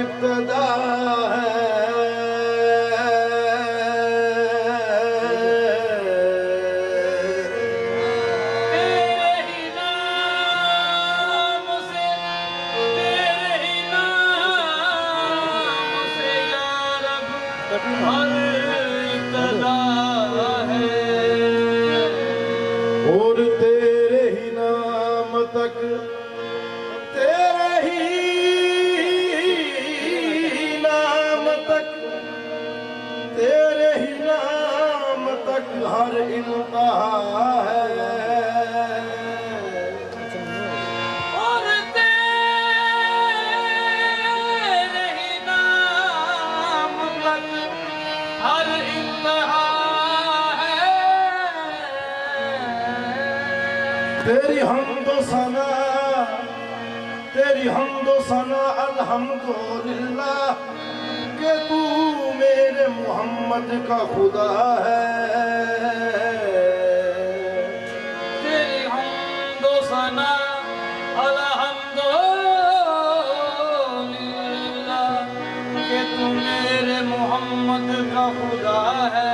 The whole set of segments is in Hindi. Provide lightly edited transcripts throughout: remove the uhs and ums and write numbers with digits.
इब्तदा है। और तेरे ही नाम तक, तेरे ही नाम तक, तेरे ही नाम तक हर इंतहा है। और तेरे ही नाम तक हर इंतहा है। तेरी हमदो सना, तेरी हमदो सना अल्हम्दुलिल्लाह कि तू मेरे मोहम्मद का खुदा है। तेरी हमदो सना अल्हम्दुलिल्लाह कि तू मेरे मोहम्मद का खुदा है।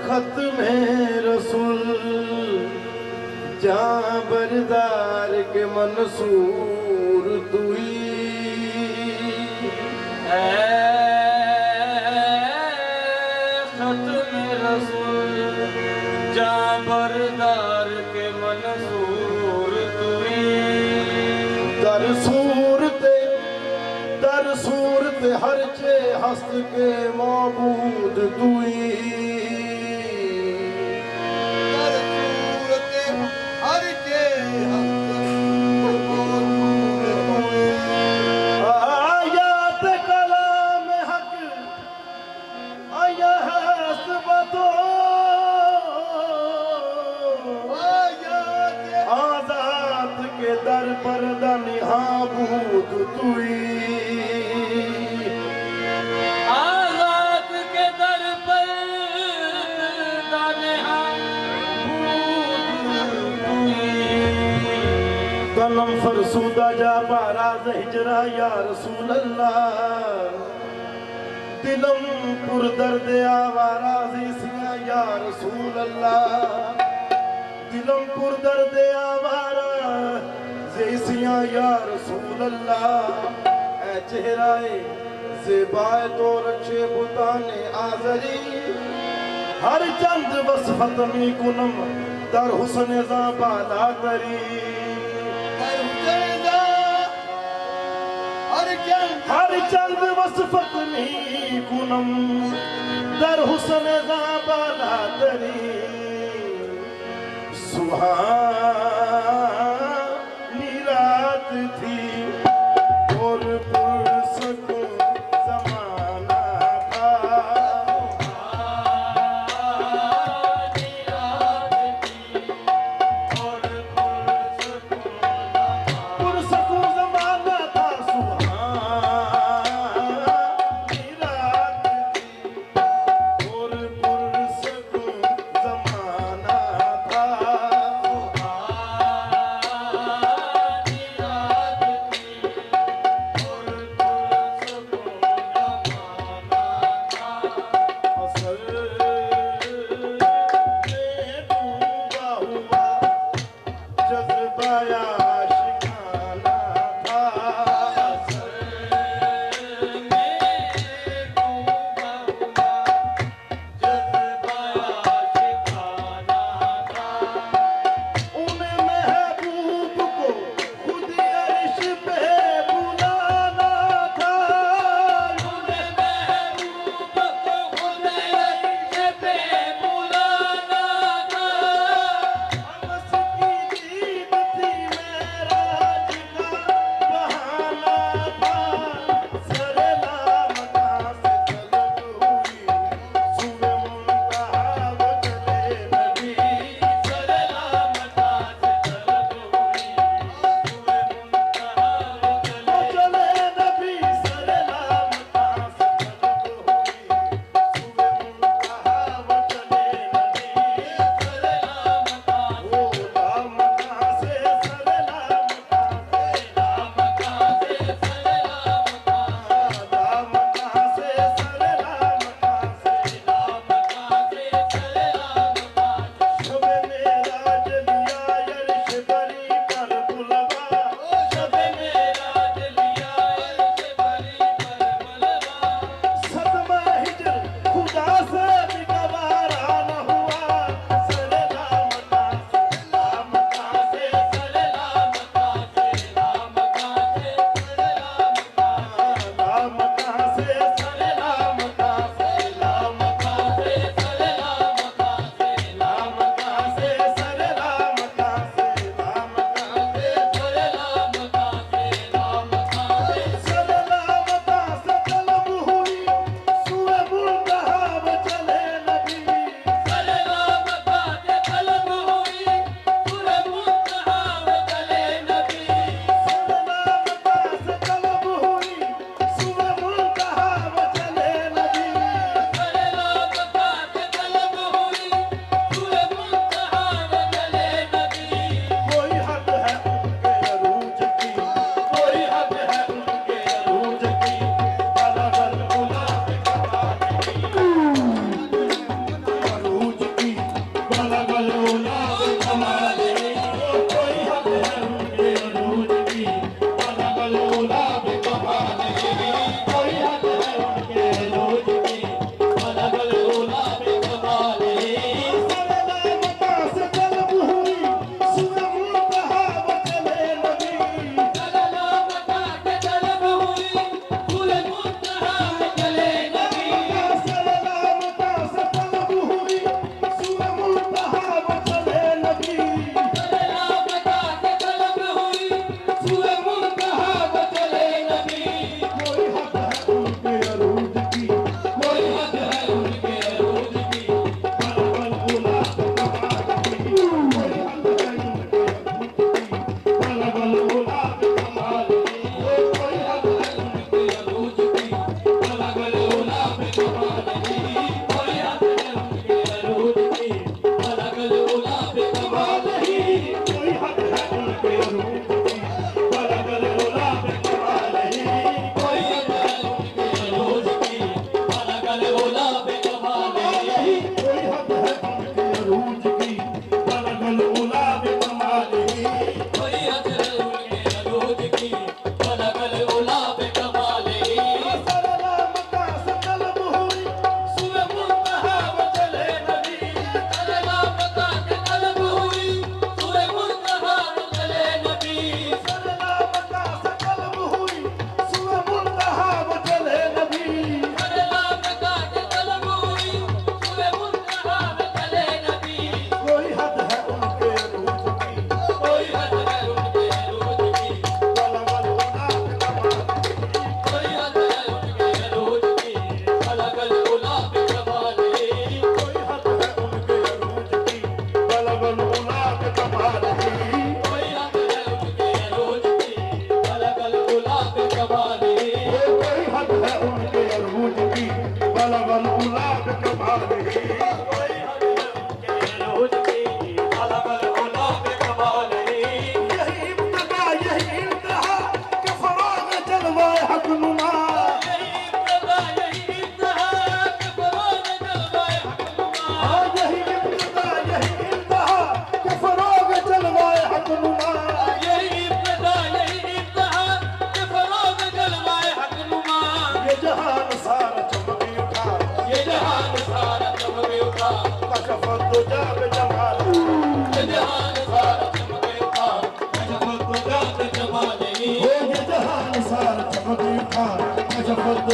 खत्म रसूल जां बरदार के मंसूर तुई खत्म रसूल जां बरदार के मंसूर तुई। दर सूरत हर चे हस्त के मौबूद तुई। आजाद के दर पर दनिहाबूद तुई। आजाद के दर पर दनिहाबूद तुई। कलम फरसूदा जा बाराज हिजरा या रसूल अल्लाह। दिलम पुर दर्द आवारा जिसिया या रसूल अल्लाह। दिलम पुर दर्द आवारा जिसिया या रसूल अल्लाह। ऐ चेहराए ज़ेबाए तो रक्षे बुताने आज़री। हर चंद वसफत मी कुनम दर हुस्न ज़ा बाला तरी। हर चंद वसफत मी कुनम दर हुस्न ज़ा बाला तरी। सुहानी रात थी और पुरसकून ज़माना था। सुहानी रात थी और पुरसकून ज़माना था। सुहानी रात थी और पुरसकून ज़माना था।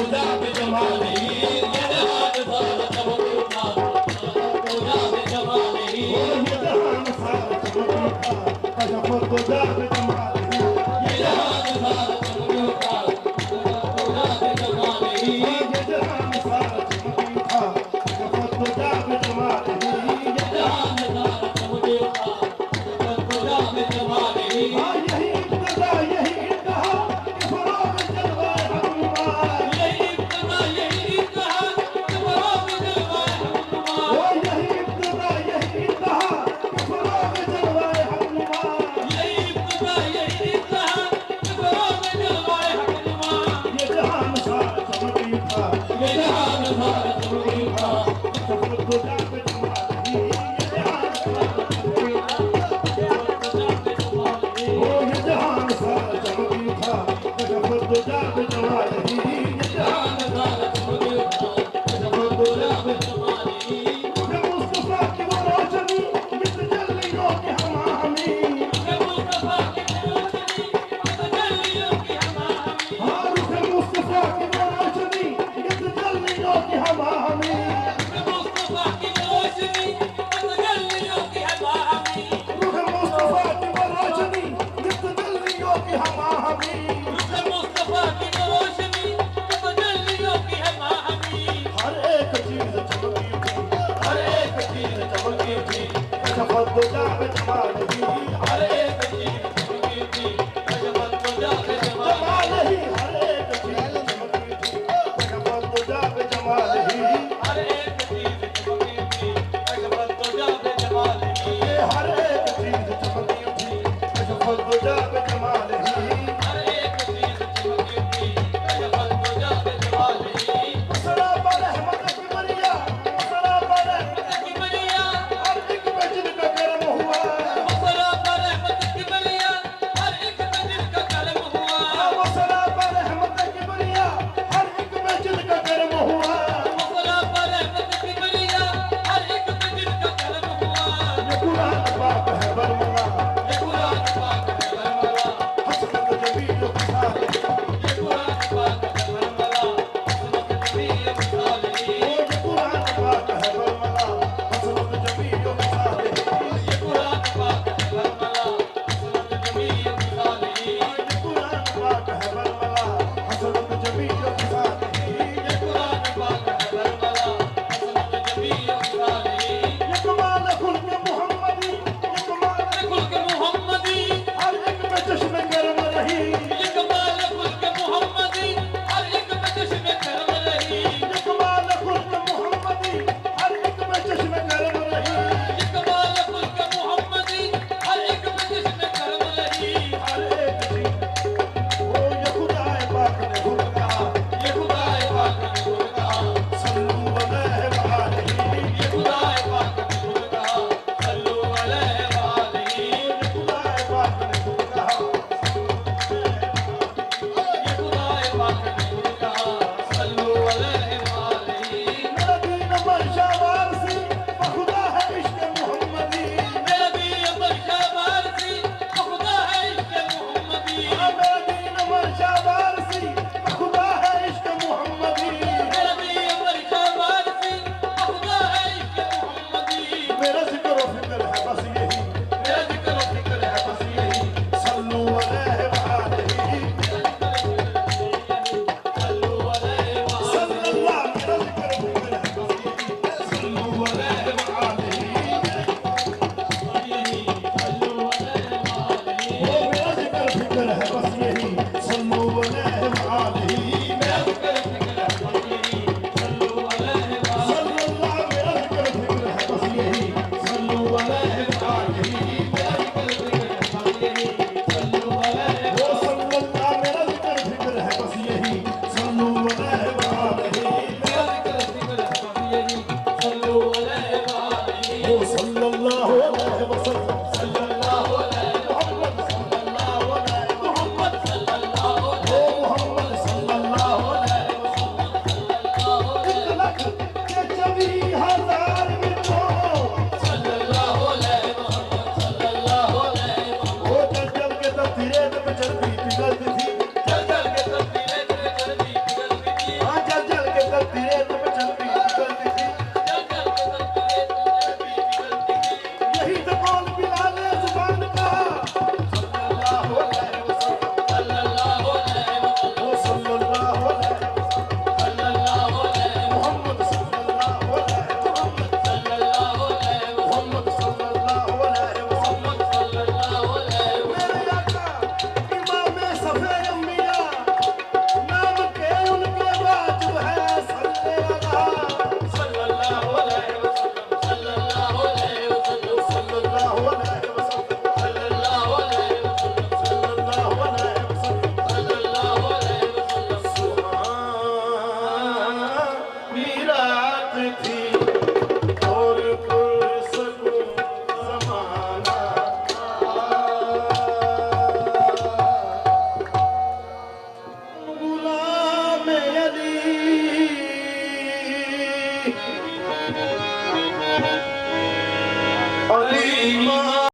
तुझा बेजमाली ये जहान सारा चमक उठा कशफ तुझा बेजमाली ये जहान सारा चमक उठा कशफ तुझा बेजमाली हाँ यही इब्तिदा यही इंतहा इफराग जलवा हनुमान ओ यही इब्तिदा यही इंतहा इफराग जलवा हनुमान ये जहान सारा चमक उठा कशफ तुझा बेजमाली ये जहान सारा चमक उठा कशफ तुझा बेजमाली ये जहान मुस्तफा की वो रोशनी इस जल्लियों की हमामी हाँ रुख मुस्तफा की वो रोशनी इस जल्लियों की हमामी रुख मुस्तफा की वो रोशनी इस जल्लियों की हमामी रुख मुस्तफा की हर एक चीज चमकी थी हर एक चीज चमकी थी कशफ तुझा बेजमाली हर एक चीज चमकी थी कशफ तुझा बेजमाली हर एक चीज चमकी थी कशफ तुझा बेजमाली हर एक चीज चमकी थी कशफ तुझा बेजमाली हर एक चीज चमकी थी कशफ तुझा